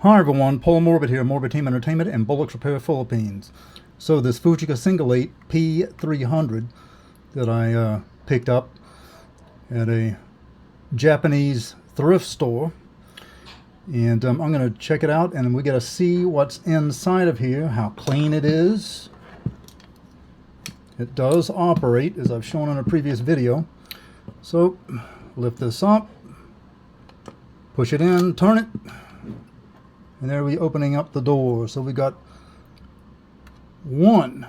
Hi everyone, Paul Morbid here, Morbid Team Entertainment and Bolex Repair Philippines. So this Fujica Single-8 P300 that I picked up at a Japanese thrift store, and I'm going to check it out and we got to see what's inside of here, how clean it is. It does operate as I've shown in a previous video. So lift this up, push it in, turn it, and there we're opening up the door. So we got 1,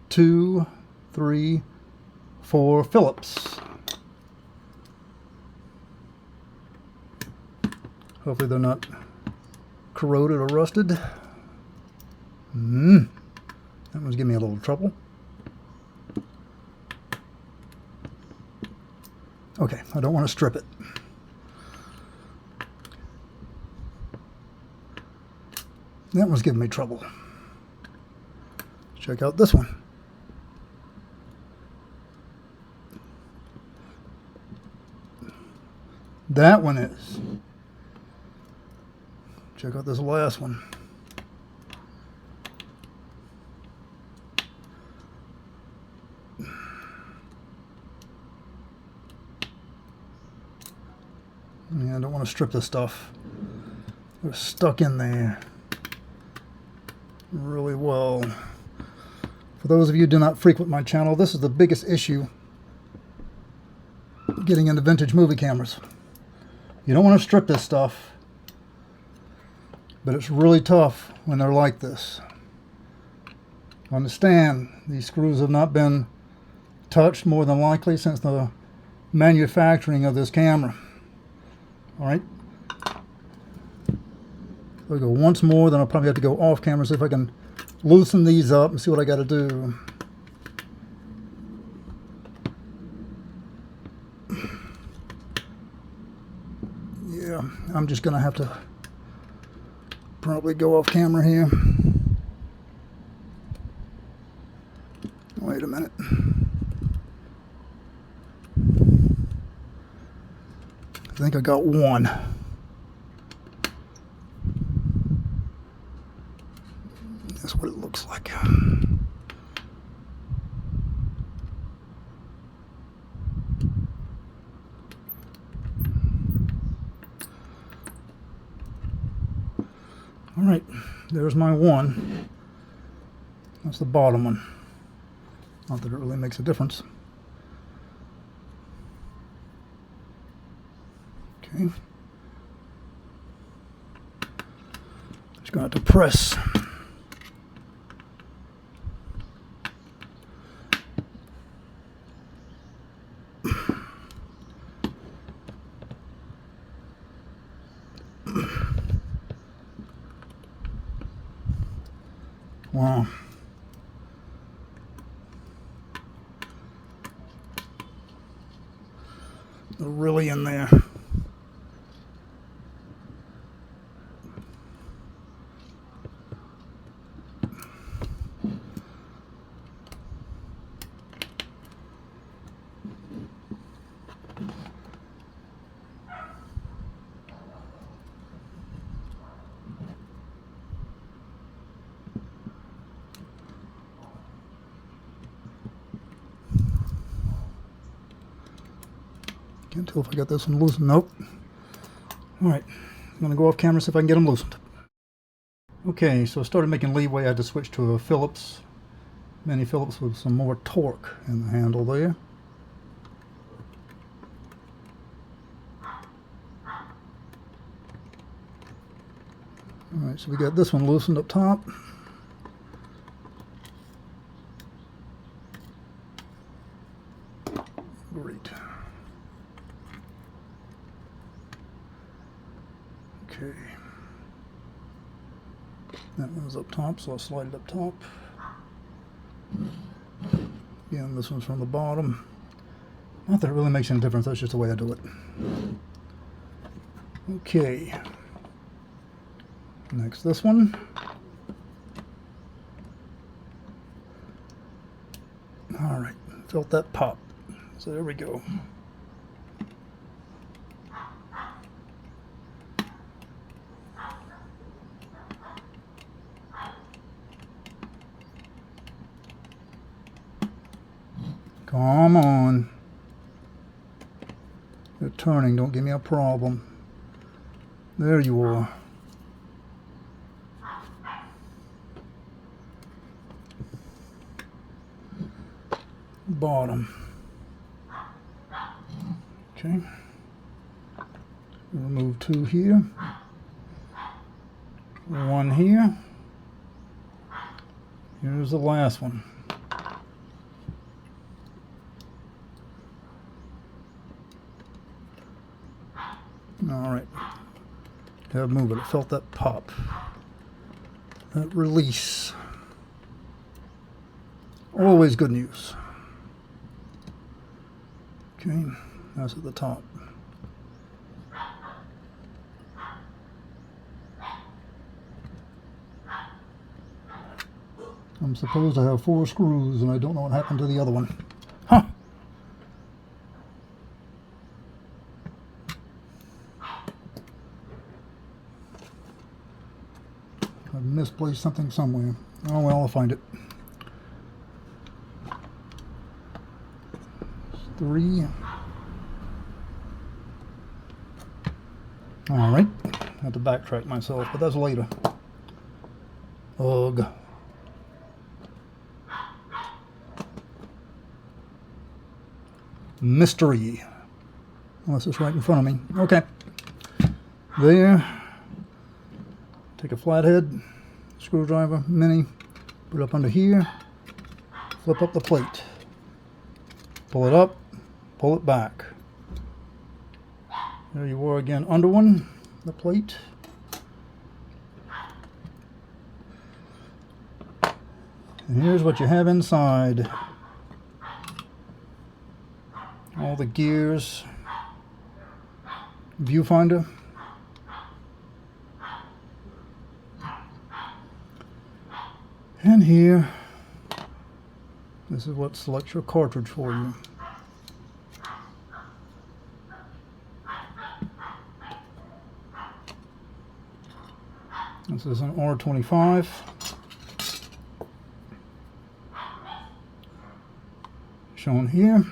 2, 3, 4 Phillips. Hopefully they're not corroded or rusted. That one's giving me a little trouble. Okay, I don't want to strip it. That one's giving me trouble. Check out this one. That one is. Check out this last one. Yeah, I don't want to strip this stuff. They're stuck in there really well. For those of you who do not frequent my channel, this is the biggest issue getting into vintage movie cameras. You don't want to strip this stuff, but it's really tough when they're like this. Understand, these screws have not been touched more than likely since the manufacturing of this camera. Alright, I'll go once more, then I'll probably have to go off camera, see if I can loosen these up and see what I got to do. Yeah, I'm just going to have to probably go off camera here. Wait a minute. I think I got one. That's what it looks like. All right, there's my one. That's the bottom one. Not that it really makes a difference. Okay. Just going to have to press. Wow. They're really in there. Can't tell if I got this one loosened. Nope. Alright, I'm going to go off camera, see if I can get them loosened. Okay, so I started making leeway. I had to switch to a Phillips. Mini Phillips with some more torque in the handle there. Alright, so we got this one loosened up top. Great. Okay. That one's up top, so I'll slide it up top. Again, this one's from the bottom. Not that it really makes any difference, that's just the way I do it. Okay. Next, this one. Alright, felt that pop. So there we go. Come on. You're turning, don't give me a problem. There you are. Bottom. Okay. Remove 2 here. 1 here. Here's the last one. Alright. Gotta move it. I felt that pop. That release. Always good news. Okay, that's at the top. I'm supposed to have 4 screws, and I don't know what happened to the other one. Huh! I've misplaced something somewhere. Oh well, I'll find it. 3. Alright. I have to backtrack myself, but that's later. Ugh. Mystery. Unless it's right in front of me. Okay. There. Take a flathead, screwdriver, mini, put it up under here, flip up the plate. Pull it up, pull it back. There you are again, under one, the plate. And here's what you have inside. All the gears, viewfinder, and here, this is what selects your cartridge for you. This is an R25. Shown here.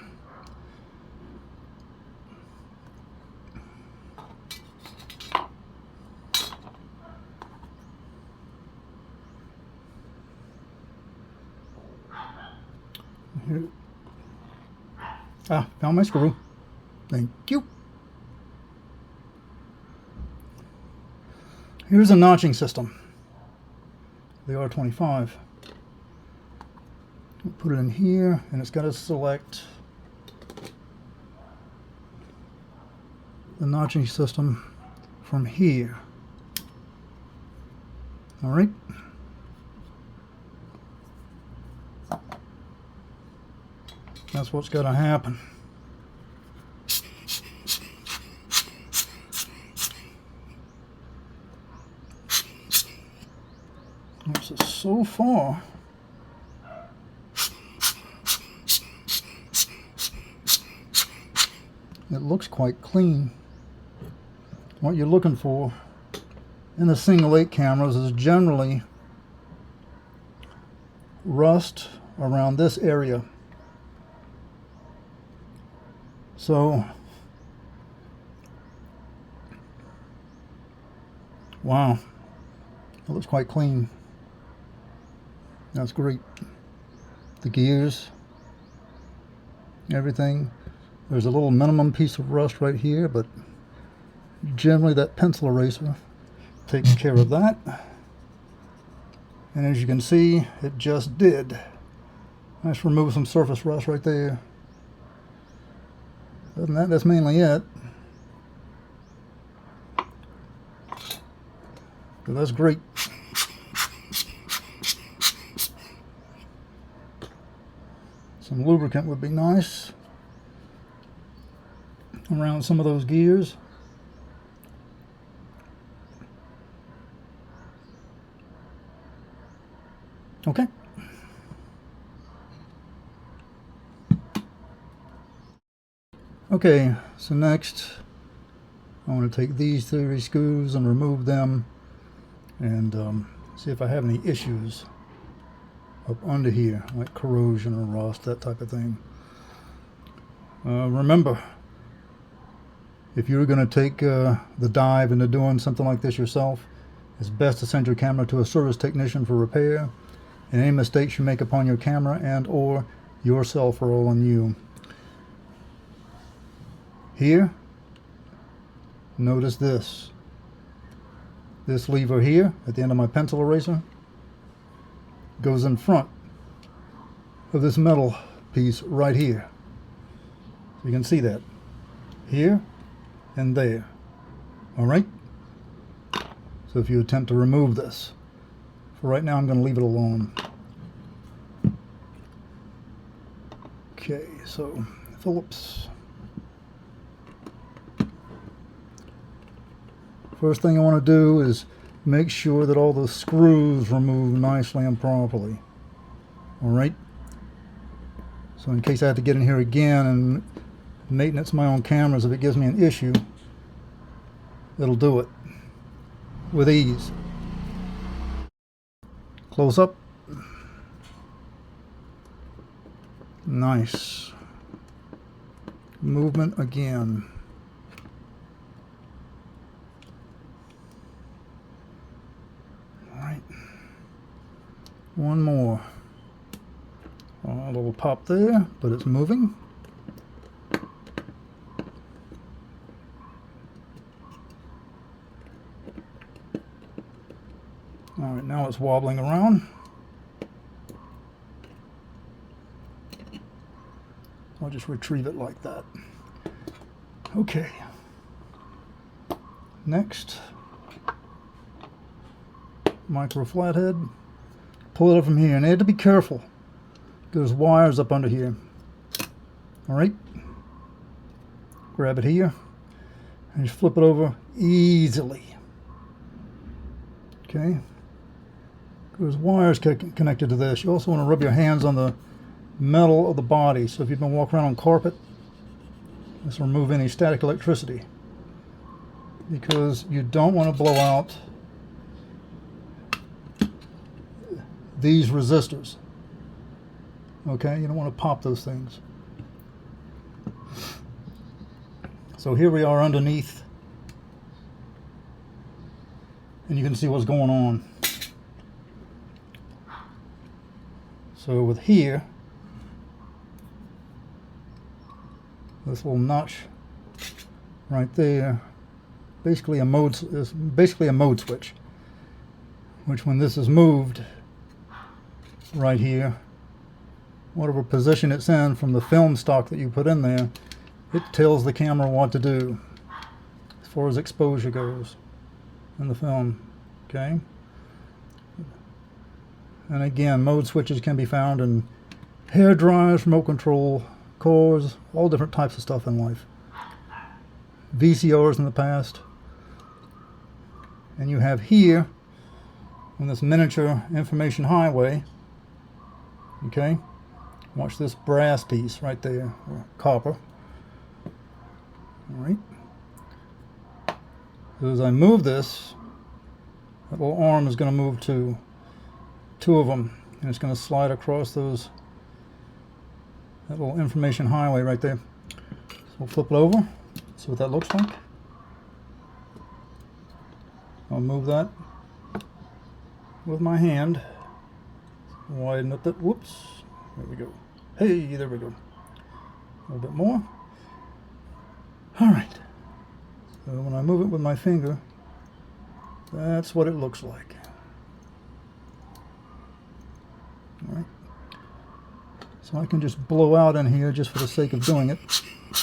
Here. Ah, found my screw. Thank you. Here's a notching system. The R25. Put it in here, and it's got to select the notching system from here. All right. That's what's got to happen. This is so far. It looks quite clean. What you're looking for in the single-8 cameras is generally rust around this area. So, wow, it looks quite clean. That's great. The gears, everything. There's a little minimum piece of rust right here, but generally that pencil eraser takes care of that. And as you can see, it just did. Let's remove some surface rust right there. Other than that, that's mainly it. So that's great. Some lubricant would be nice around some of those gears. Okay. Okay, so next I want to take these 3 screws and remove them and see if I have any issues up under here, like corrosion or rust, that type of thing. Remember, if you're going to take the dive into doing something like this yourself, it's best to send your camera to a service technician for repair, and any mistakes you make upon your camera and or yourself are all on you. Here, notice this. This lever here at the end of my pencil eraser goes in front of this metal piece right here. So you can see that here and there. Alright? So if you attempt to remove this, for right now I'm going to leave it alone. Okay, so Phillips. First thing I want to do is make sure that all the screws remove nicely and properly. Alright? So in case I have to get in here again and maintenance my own cameras, if it gives me an issue, it'll do it with ease. Close up. Nice. Movement again. Alright. One more. A little pop there, but it's moving. Alright, now it's wobbling around. I'll just retrieve it like that. Okay. Next, micro flathead. Pull it up from here, and I have to be careful. There's wires up under here. Alright. Grab it here and just flip it over easily. Okay. There's wires connected to this. You also want to rub your hands on the metal of the body. So if you've been walking around on carpet, this will remove any static electricity, because you don't want to blow out these resistors. Okay, you don't want to pop those things. So here we are underneath, and you can see what's going on. So with here, this little notch right there, basically a mode switch, which when this is moved right here, whatever position it's in from the film stock that you put in there, it tells the camera what to do as far as exposure goes in the film. Okay. And again, mode switches can be found in hair dryers, remote control, cars, all different types of stuff in life. VCRs in the past. And you have here, on this miniature information highway, okay, watch this brass piece right there, or copper. Alright. So as I move this, that little arm is going to move to two of them, and it's going to slide across that little information highway right there. So we'll flip it over, see what that looks like. I'll move that with my hand, widen up that, whoops, there we go. Hey, there we go. A little bit more. Alright, so when I move it with my finger, that's what it looks like. Alright, so I can just blow out in here just for the sake of doing it.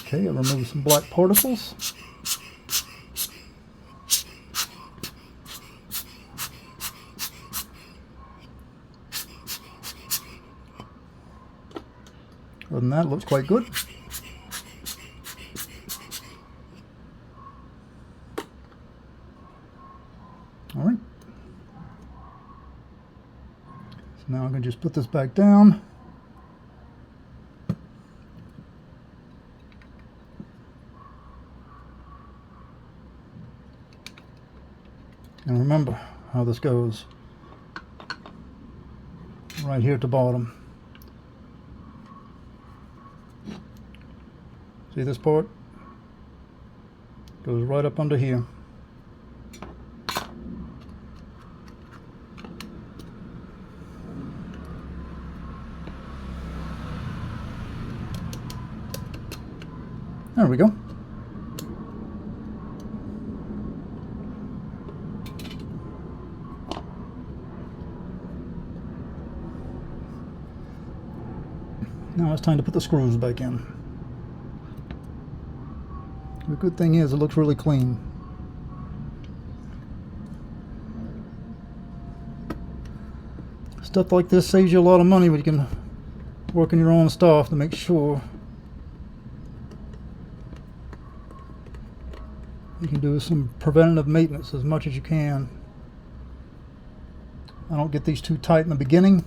Okay, I'll remove some black particles. Other than that, it looks quite good. Alright. So now I'm going to just put this back down. And remember how this goes. Right here at the bottom. See this part? Goes right up under here. There we go. Now it's time to put the screws back in. The good thing is it looks really clean. Stuff like this saves you a lot of money when you can work on your own stuff to make sure you can do some preventative maintenance as much as you can. I don't get these too tight in the beginning.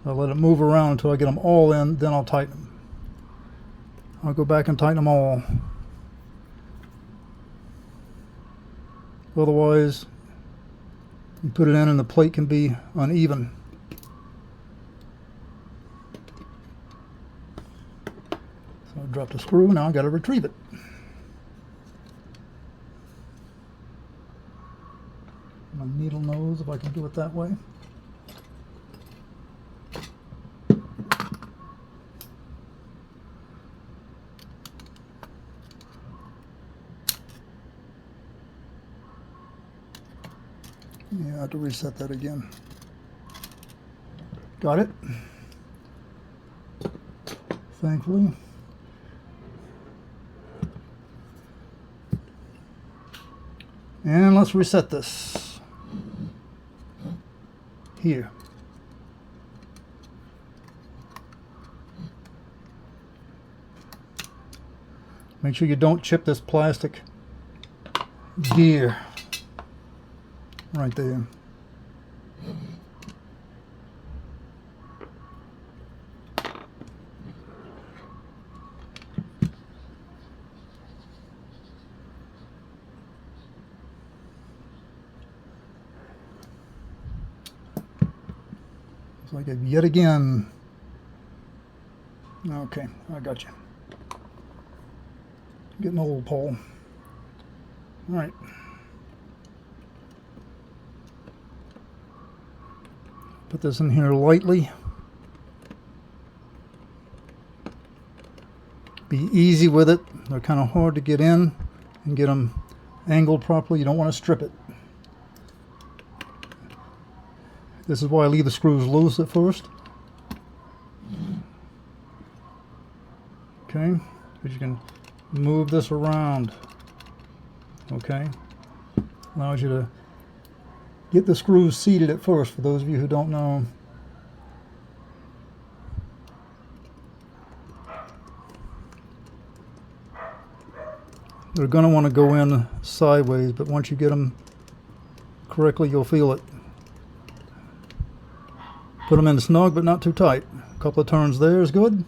I'll let it move around until I get them all in, then I'll tighten them. I'll go back and tighten them all. Otherwise, you put it in and the plate can be uneven. So I dropped a screw, now I got to retrieve it. My needle nose, if I can do it that way. Yeah, I have to reset that again. Got it. Thankfully. And let's reset this. Here. Make sure you don't chip this plastic gear. Right there. It's like it yet again. Okay, I got you. Getting a little pole. All right. Put this in here lightly. Be easy with it. They're kind of hard to get in and get them angled properly. You don't want to strip it. This is why I leave the screws loose at first. Okay, but you can move this around. Okay, allows you to get the screws seated at first, for those of you who don't know. They're going to want to go in sideways, but once you get them correctly, you'll feel it. Put them in snug, but not too tight. A couple of turns there is good.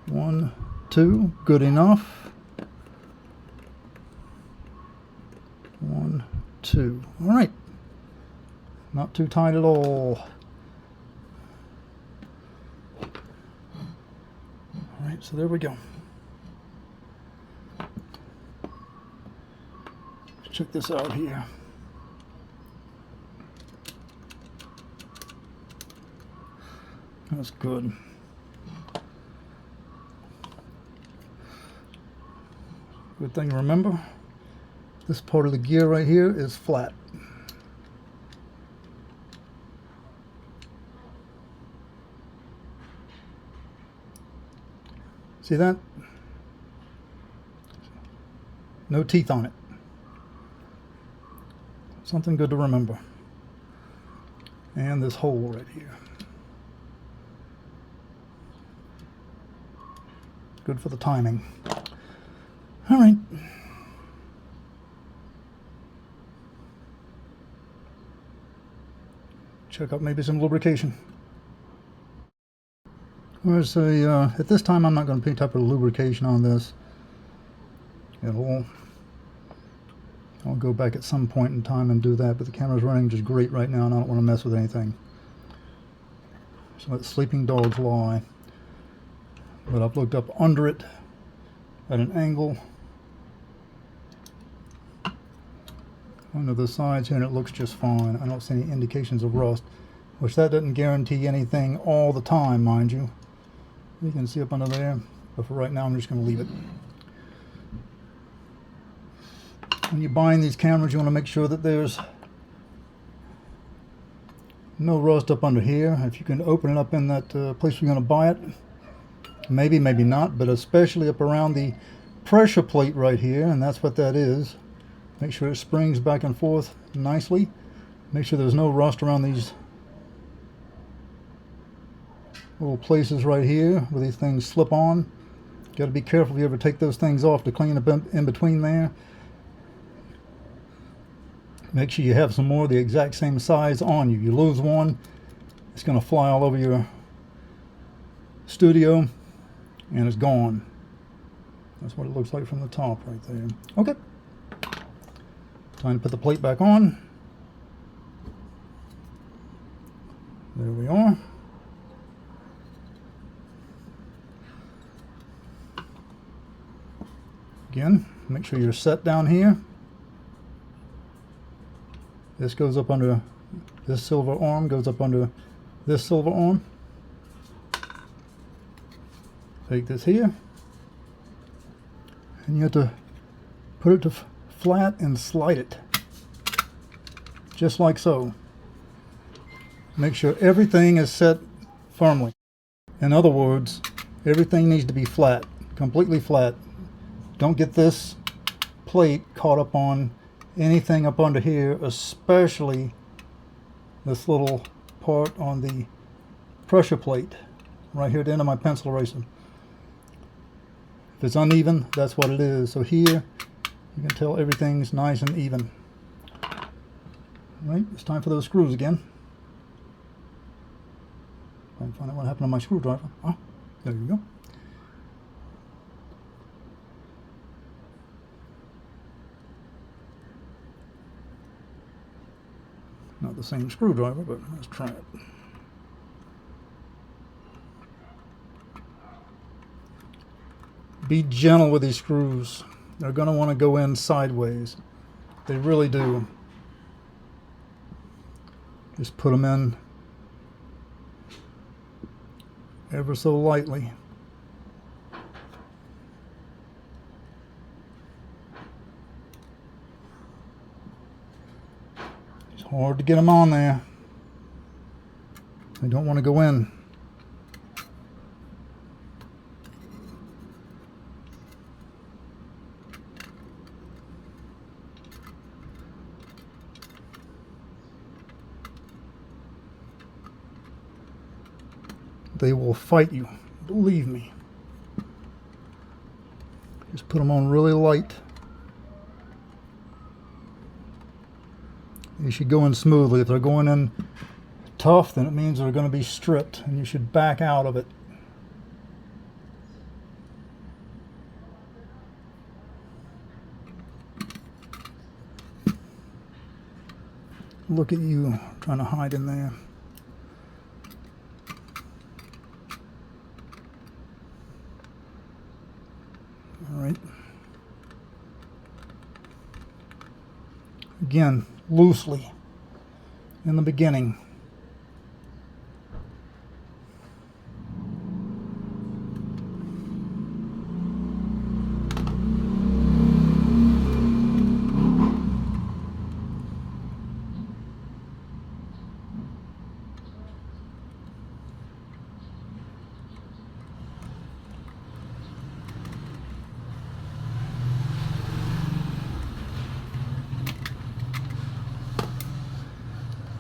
One, two, good enough. 1, 2. All right. Not too tight at all. All right, so there we go. Let's check this out here. That's good. Good thing to remember. This part of the gear right here is flat. See that? No teeth on it. Something good to remember. And this hole right here. Good for the timing. All right. Check out maybe some lubrication. Whereas at this time I'm not going to put any type of lubrication on this at all. I'll go back at some point in time and do that, but the camera's running just great right now and I don't want to mess with anything. Just let sleeping dogs lie. But I've looked up under it at an angle under the sides here, and it looks just fine. I don't see any indications of rust, which that doesn't guarantee anything all the time, mind you. You can see up under there, but for right now I'm just going to leave it. When you're buying these cameras, you want to make sure that there's no rust up under here. If you can open it up in that place you're going to buy it, maybe, maybe not, but especially up around the pressure plate right here, and that's what that is. Make sure it springs back and forth nicely. Make sure there's no rust around these little places right here where these things slip on. Got to be careful if you ever take those things off to clean up in between there. Make sure you have some more the exact same size on you. You lose one, it's going to fly all over your studio and it's gone. That's what it looks like from the top right there. Okay. Time to put the plate back on. There we are. Again, make sure you're set down here. This goes up under this silver arm, goes up under this silver arm. Take this here, and you have to put it to flat and slide it, just like so. Make sure everything is set firmly. In other words, everything needs to be flat, completely flat. Don't get this plate caught up on anything up under here, especially this little part on the pressure plate right here at the end of my pencil eraser. If it's uneven, that's what it is. So here you can tell everything's nice and even. Right, it's time for those screws again. Trying to find out what happened to my screwdriver. Oh, there you go. Not the same screwdriver, but let's try it. Be gentle with these screws. They're going to want to go in sideways. They really do. Just put them in ever so lightly. It's hard to get them on there. They don't want to go in. They will fight you, believe me. Just put them on really light. You should go in smoothly. If they're going in tough, then it means they're going to be stripped, and you should back out of it. Look at you trying to hide in there. All right. Again, loosely in the beginning.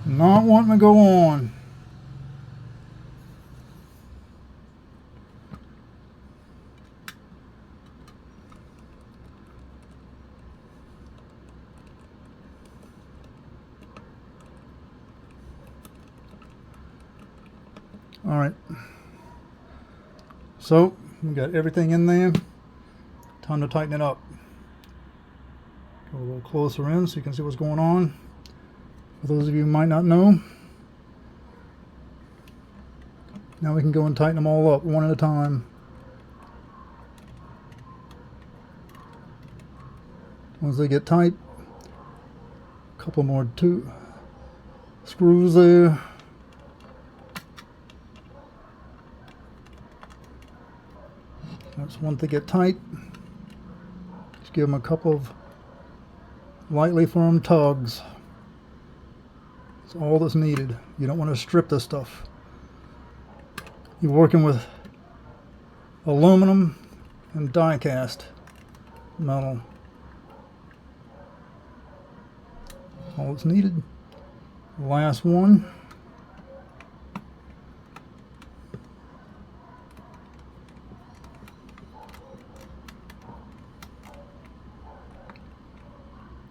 Not wanting to go on. All right. So we got everything in there. Time to tighten it up. Go a little closer in so you can see what's going on. For those of you who might not know, Now we can go and tighten them all up one at a time. Once they get tight, a couple more screws there. That's once they get tight, just give them a couple of lightly firm tugs. That's all that's needed. You don't want to strip this stuff. You're working with aluminum and die cast metal. All that's needed. Last one.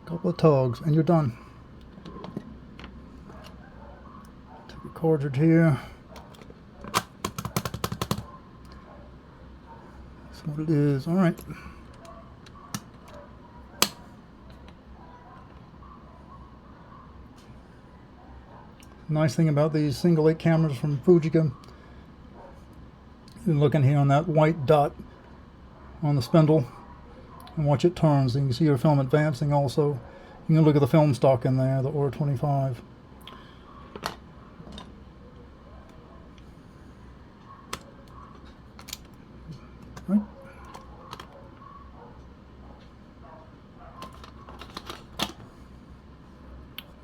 Couple of tugs and you're done. Take a cartridge here. That's what it is. All right. Nice thing about these single-8 cameras from Fujica, you're looking here on that white dot on the spindle and watch it turn so you can see your film advancing. Also, you can look at the film stock in there, the OR25. Right.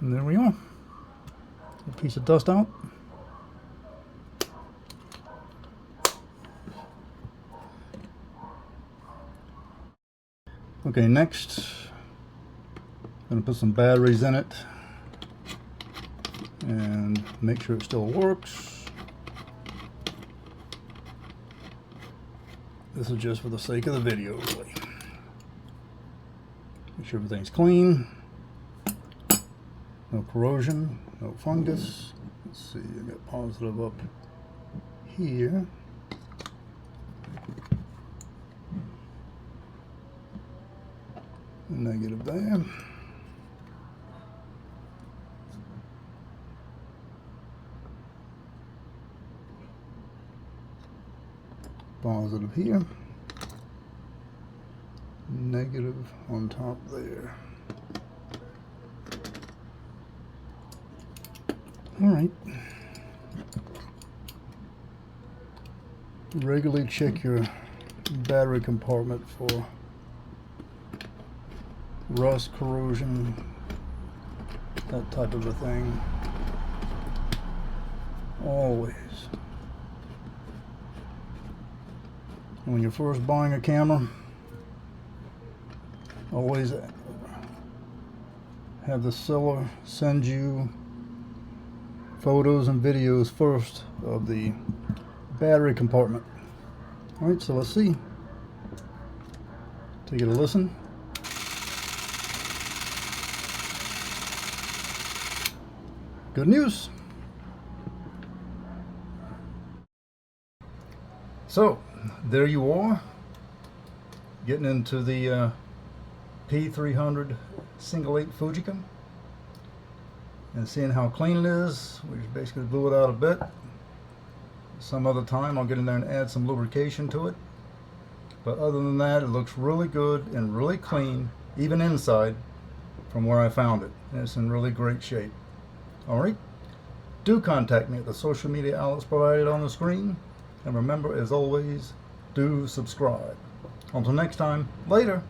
And there we are. A piece of dust out. Okay, next I'm going to put some batteries in it and make sure it still works. This is just for the sake of the video, really. Make sure everything's clean. No corrosion, no fungus. Let's see, I got positive up here. Negative there. Positive here. Negative on top there. All right. Regularly check your battery compartment for rust, corrosion, that type of a thing. Always. When you're first buying a camera, always have the seller send you photos and videos first of the battery compartment. Alright, so let's see. Take it a listen. Good news. So, there you are, getting into the P300 Single-8 Fujica and seeing how clean it is. We just basically blew it out a bit. Some other time I'll get in there and add some lubrication to it. But other than that, it looks really good and really clean, even inside, from where I found it. And it's in really great shape. Alright, do contact me at the social media outlets provided on the screen. And remember, as always, do subscribe. Until next time, later.